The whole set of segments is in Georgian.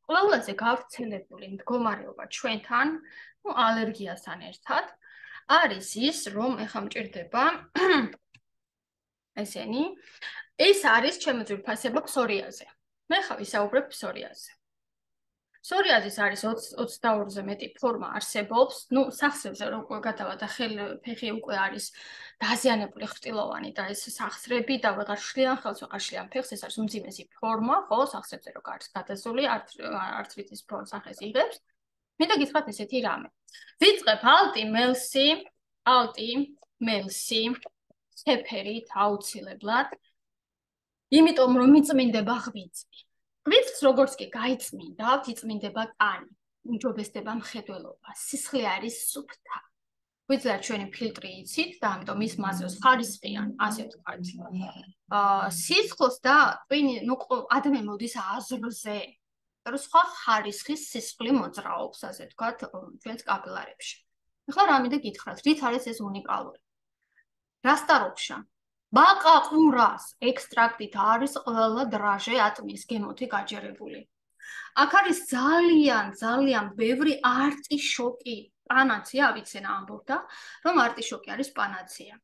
ყველაზე გავრცელებული მდგომარეობა ჩვენთან, ალერგიასთან ერთად, არის ის, რომ ეხლა მჭირდება ესენი, ეს არის ჩემი ძვირფასება ფსორიაზე. მე ხა ვისაუბრებ ფსორიაზე. ფსორიაზის არის 22-ზე მეტი ფორმა არსებობს, სახსრებზე რო გადავა და ფეხი უკვე არის დაზიანებული ხრტილოვანი და ეს სახსრები და ვეღარ შლიან ხელს, ვეღარ შლიან ფეხს, ეს არის უმძიმესი ფორმა, ხო, სახსრებზე რო არის გადაზული, ართრიტის სახეს იღებს. მინდა გითხრათ ესეთი რამე. ვიწყებ ალტი მელსი, ცეფერით აუცილებლად, იმიტომ რომ იწმინდება ღვიძლი. ღვიძლს როგორც კი გაიწმინდავთ, იწმინდება კანი, უმჯობესდება მხედველობა, სისხლი არის სუფთა. ღვიძლი არის ჩვენი ფილტრი იცით და ამიტომ ის მასებს ხარისხიან, ასე ვთქვათ. სისხლს და ადამიანი მოდის აზრზე. რომ სხვა ხარისხის სისხლი მოძრაობს, ასე ვთქვათ, ჩვენს კაპილარებში. ეხლა რა მინდა გითხრათ, რით არის ეს უნიკალური? რასტაროფშა ბაყაყურას ექსტრაქტით არის ყველა დრაჟე ატმის გემოთი გაჯერებული. აქ არის ძალიან ბევრი არტიშოკი, პანაცია, ავიცენა ამბობდა, რომ არტიშოკი არის პანაცია.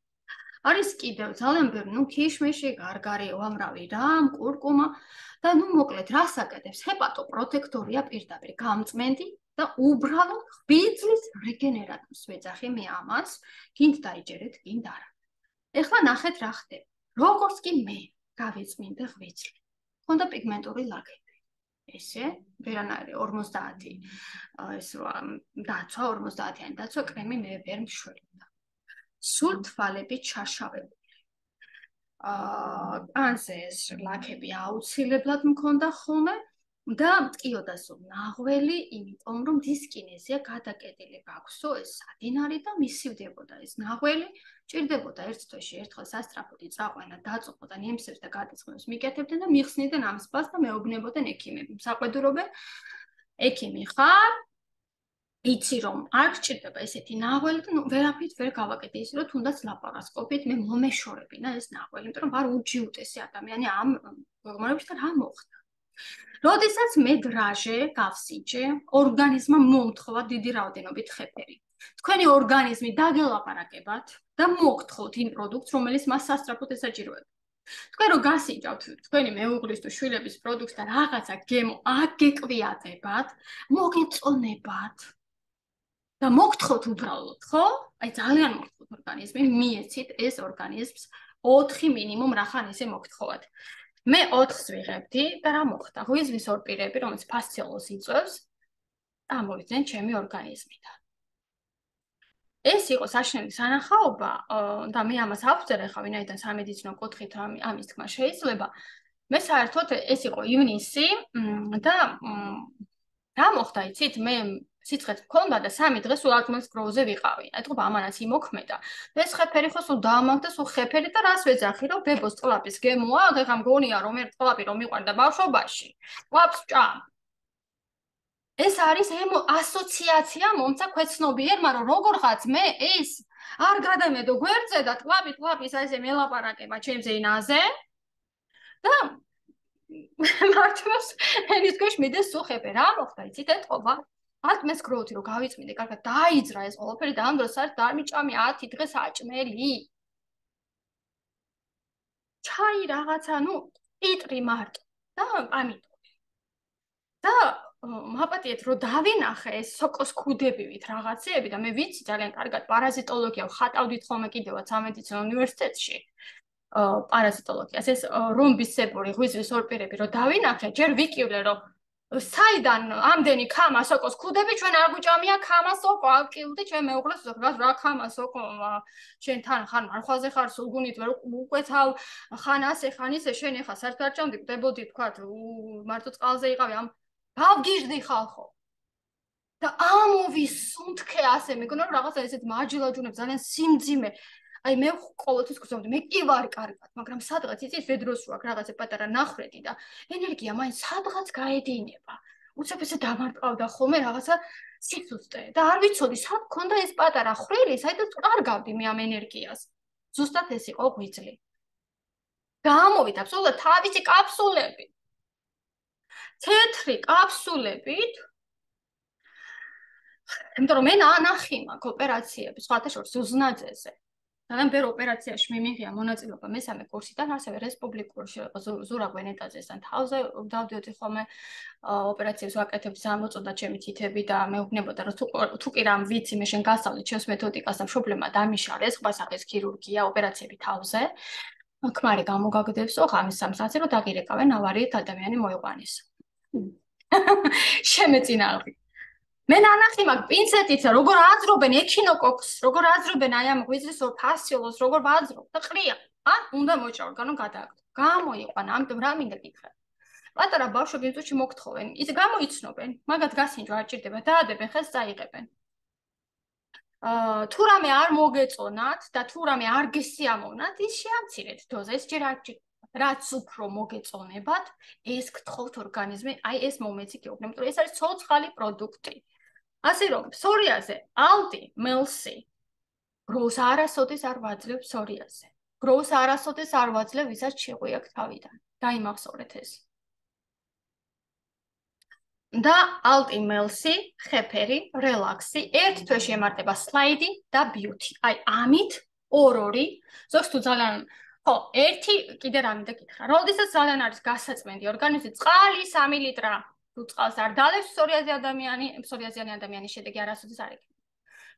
არის კიდევ ძალიან ბევრი, ქიშმიში, გარგარი, უამრავი რამ, კურკუმა და მოკლედ რას აკეთებს? ჰეპატოპროტექტორია პირდაპირ გამწმენდი და უბრალოდ ღვიძლის რეგენერატორს ვეძახი მე ამას, გინდ დაიჯერეთ, გინდ არა. ეხლა ნახეთ რა ხდება. როგორც კი მე გავიწმინდა ღვიძლი. მქონდა პიგმენტური ლაქები. ესე, ვერანაირი 50 ეს დაცვა, 50-იანი დაცვა კრემი მე ვერ მშველდა. სულ თვალები ჩაშავებული. კანზე ეს ლაქები აუცილებლად მქონდა ხოლმე და მტკიოდა სულ ნაღველი, იმიტომ რომ დისკინეზია გადაკეტილი გაქვსო ეს სადინარი და მისივდებოდა ეს ნაღველი, ჭირდებოდა ერთ თვეში ერთხელ სასწრაფოდი წაყვანა, დაწუხოდა ნემსებს და გადაწყნებს მიკეთებდნენ და მიხსნიდნენ ამ სპას და მეუბნებოდნენ ექიმები. საყვედურობენ, ექიმი ხარ, იცი რომ არ გჭირდება ესეთი ნაღველი და ვერაფრით ვერ გავაკეთე ისე რომ თუნდაც ლაპარასკოპით მე მომეშორებინა ეს ნაღველი, იმიტომ რომ ვარ უჯიუტესი ადამიანი ამ მდგომარეობაში და რა მოხდა. როდესაც მე დრაჟე გავსიჯე, ორგანიზმმა მომთხოვა დიდი რაოდენობით ხეფერი. თქვენი ორგანიზმი დაგელაპარაკებათ და მოგთხოვთ იმ პროდუქტს, რომელიც მას სასწრაფოდ ესაჭიროება. თქვენ რო გასიჯავთ თქვენი მეუღლის თუ შვილების პროდუქტს და რაღაცა გემო აგეკვიატებათ, მოგეწონებათ და მოგთხოვთ უბრალოდ, ხო? აი ძალიან მოგთხოვთ ორგანიზმი, მიეცით ეს ორგანიზმს 4 მინიმუმ რახან ისე მოგთხოვათ. მე 4-ს ვიღებდი და რა მოხდა? ღვიძლის ორ პირები, რომელიც ფასციოლოს იწვევს, ამოვიდნენ ჩემი ორგანიზმიდან. ეს იყო საშინელი სანახაობა და მე ამას ავწერე ხა ვინაიდან სამედიცინო კუთხით ამის თქმა შეიძლება. მე საერთოდ ეს იყო ივნისი და რა მოხდა იცით? მე სიცხეც მქონდა და 3 დღე სულ ატმოს გროუზე ვიყავი. ეთქობა ამანაც იმოქმედა. ეს ხეფერი ხო სულ დაამაგდა, სულ ხეფერი და რას ვეძახი, რომ ბებოს ტყლაპის გემოა, ეხლა მგონია რომ ერთ ტყლაპი რომ მიყვარდა ბავშვობაში. ტყლაპს ჭამ. ეს არის ასოციაცია მომცა ქვეცნობიერმა, რომ როგორღაც მე ეს არ გადამედო გვერდზე და ტყლაპის ესე მელაპარაკება ჩემს ენაზე და მართლაც ენის ქვეშ მიდეს სულ ხეფე. რა მოხდა იცით ეთქობა? ატმეს გროუთი რომ გავიწმინდე, კარგად დაიძრა ეს ყველაფერი და ამ დროს არის დამიჭამი 10 დღე საჭმელი. ჩაი რაღაცა, პიტრი მარტო და ამიტომ. და მაპატიეთ რომ დავინახე ეს სოკოს ქუდებივით რაღაცეები და მე ვიცი ძალიან კარგად პარაზიტოლოგია ვხატავდით ხოლმე კიდევაც სამედიცინო უნივერსიტეტში. პარაზიტოლოგიას ეს რომბისებური ღვიძლის ორ პირები რომ დავინახე, ჯერ ვიკივლე რომ საიდან ამდენი ქამა სოკოს ქუდები ჩვენ არ გვიჭამია ქამა სოკო ავკილდი ჩვენ მეუღლეს ვზოგადად რა ქამა სოკო შენ თან ხან მარხვაზე ხარ სულგუნით ვერ უკვეთავ ხან ასე ხან ისე შენ ეხა საერთოდ არ ჭამდი კვდებოდი თქვა მარტო წყალზე იყავი ამ გავგიჟდი ხალხო და ამოვისუნთქე ასე მეგონა რომ რაღაცა ესეთ მაჯილაჯუნებს ძალიან სიმძიმე აი მე ყოველთვის გრძნობდი მე კი ვარ კარგად მაგრამ სადღაც იცით ვედროს რო აქ რაღაცა პატარა ნახრედი და ენერგია მაინც სადღაც გაედინება უცებ ესე დამარტყავდა ხოლმე რაღაცა სიცოცხლე და არ ვიცოდი სად მქონდა ეს პატარა ხრილი საერთოდ კარგავდი მე ამ ენერგიას ზუსტად ეს იყო ღვიძლი გამოვიდა აბსოლუტურად თავისი კაფსულები თეთრი კაფსულებით, იმიტომ რომ მე ნახი მაქვს ოპერაციები, სხვათა შორის ზუზნაძეზე. ძალიან ბევრ ოპერაციაში მიმიღია მონაწილეობა მესამე კურსიდან, ასევე რესპუბლიკურში ზურა გვენეტაძესთან თავზე დავდიოდი ხოლმე ოპერაციებს ვაკეთებ, გამოწოდა ჩემი თითები და მე ვგნებოდა რომ თუ კი რამ ვიცი, მე შენ გასწავლე ჩემს მეთოდიკას და მშობლებმა დამიშალეს, ყვასახის ქირურგია, ოპერაციები თავზე. ქმარი გამოგაგდებსო, ღამის 3 საათზე რომ დაგირეკავენ ავარიით ადამიანი მოიყვანეს. შემეწინალღი. მე ნანახი მაგ პინცეტით როგორ აძრობენ ექინოკოკს, როგორ აძრობენ აი ამ ღვიძლის ორ ფასიოლოს, როგორ ვაძრობ და ყრია. უნდა მოჭრა ორგანო გადააგდო. გამოიყვანა, ამიტომ რა მინდა გითხრა. პატარა ბავშვები იმ წუთში მოგთხოვენ, ის გამოიცნობენ, მაგათ გასინჯვა არ ჭირდება, დაადებენ ხელს წაიღებენ. თუ რამე არ მოგეწონათ და თუ რამე არ გესიამოვნათ, ის შეამცირეთ დოზა, ეს ჯერ არ ჭირდება. რაც უფრო მოგეწონებათ, ეს გთხოვთ ორგანიზმი, აი ეს მომეცი გეუბნებ, იმიტომ რომ ეს არის ცოცხალი პროდუქტი. ასე რომ, ფსორიაზე, ალტი, მელსი, გროუს არასოდეს არ ვაძლევ ფსორიაზე. გროუს არასოდეს არ ვაძლევ, ვისაც ჩიღვი აქვს თავიდან. დაიმახსოვრეთ ეს. და ალტი, მელსი, ხეფერი, რელაქსი, ერთ თვეში ემართება სლაიდი და ბიუთი. აი, ამით ორ-ორი, ზოგს თუ ძალიან ხო, ერთი კიდე რა მინდა გითხრა. როდესაც ძალიან არის გასაწმენდი ორგანიზმი, წყალი 3 ლიტრა თუ წყალს არ დალევს ფსორიაზიანი ადამიანის შედეგი არასოდეს არ იქნება.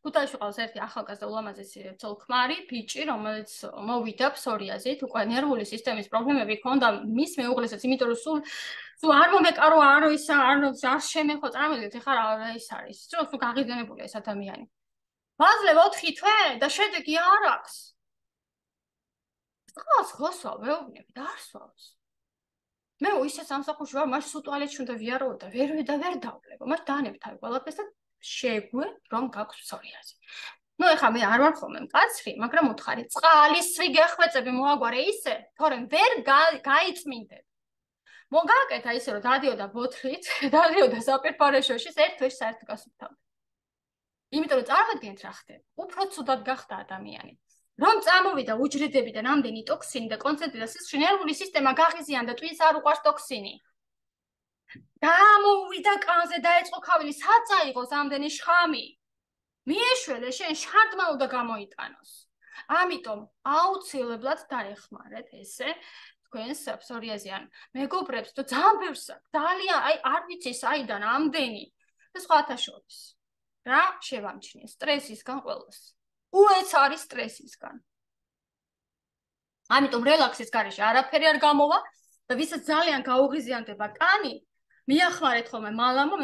ქუთაისში ყავს ერთი ახალგაზრდა ულამაზესი ცოლ-ქმარი, ბიჭი, რომელიც მოვიდა ფსორიაზით, უკვე ნერვული სისტემის პრობლემები ჰქონდა მის მეუღლესაც, იმიტომ რომ სულ არ მომეკარო, არ შემეხო, წარმოგიდგენთ, ეხლა რა ის არის. სულ გაღიზიანებულია ეს ადამიანი. ვაძლევ 4 თვე და შედეგი არ აქვს. წყალს ხოსვა ვეუბნები და არ სვავს. მე ისე სამსახურში ვარ, მაშინ სულ ტუალეტში უნდა ვიარო და ვერ დავლებო. მას დაანებთ აი ყველაფერს და შეგვე რომ გაქვს ფსორიაზი. ნუ ეხლა მე არ ვარ ხოლმე მკაცრი, მაგრამ უთხარი, წყალისვი გეხვეწები მოაგვარე ისე, თორემ ვერ გაიწმინდებ. მოგაკეთა ისე რომ დადიოდა ბოთლით, დადიოდა საპირფარეშოში, ერთ თვეში საერთოდ გასუფთავდა. იმიტომ რომ წარმოგიდგენთ რა ხდება. უფრო ცუდად გახდა ადამიანი. რომ წამოვიდა უჯრედებიდან ამდენი ტოქსინი და კონცენტრირდა სისხლში, ნერვული სისტემა გაღიზიანდა, ტვინს არ უყვარს ტოქსინი. გამოვიდა კანზე, დაეწყო ქავილი, საწაიღოს ამდენი შხამი. მიეშველე, შენ შარდმა უნდა გამოიტანოს. ამიტომ აუცილებლად დაეხმარეთ ესე თქვენს ფსორიაზიან მეგობრებს და ძალიან ბევრს ძალიან აი არ ვიცი საიდან ამდენი და სხვათა შორის. რა შევამჩნიე სტრესისგან ყველას. უეც არის სტრესისგან. ამიტომ რელაქსის გარეშე არაფერი არ გამოვა და ვისაც ძალიან გაუღიზიანდება კანი, მიახმარეთ ხოლმე მალამო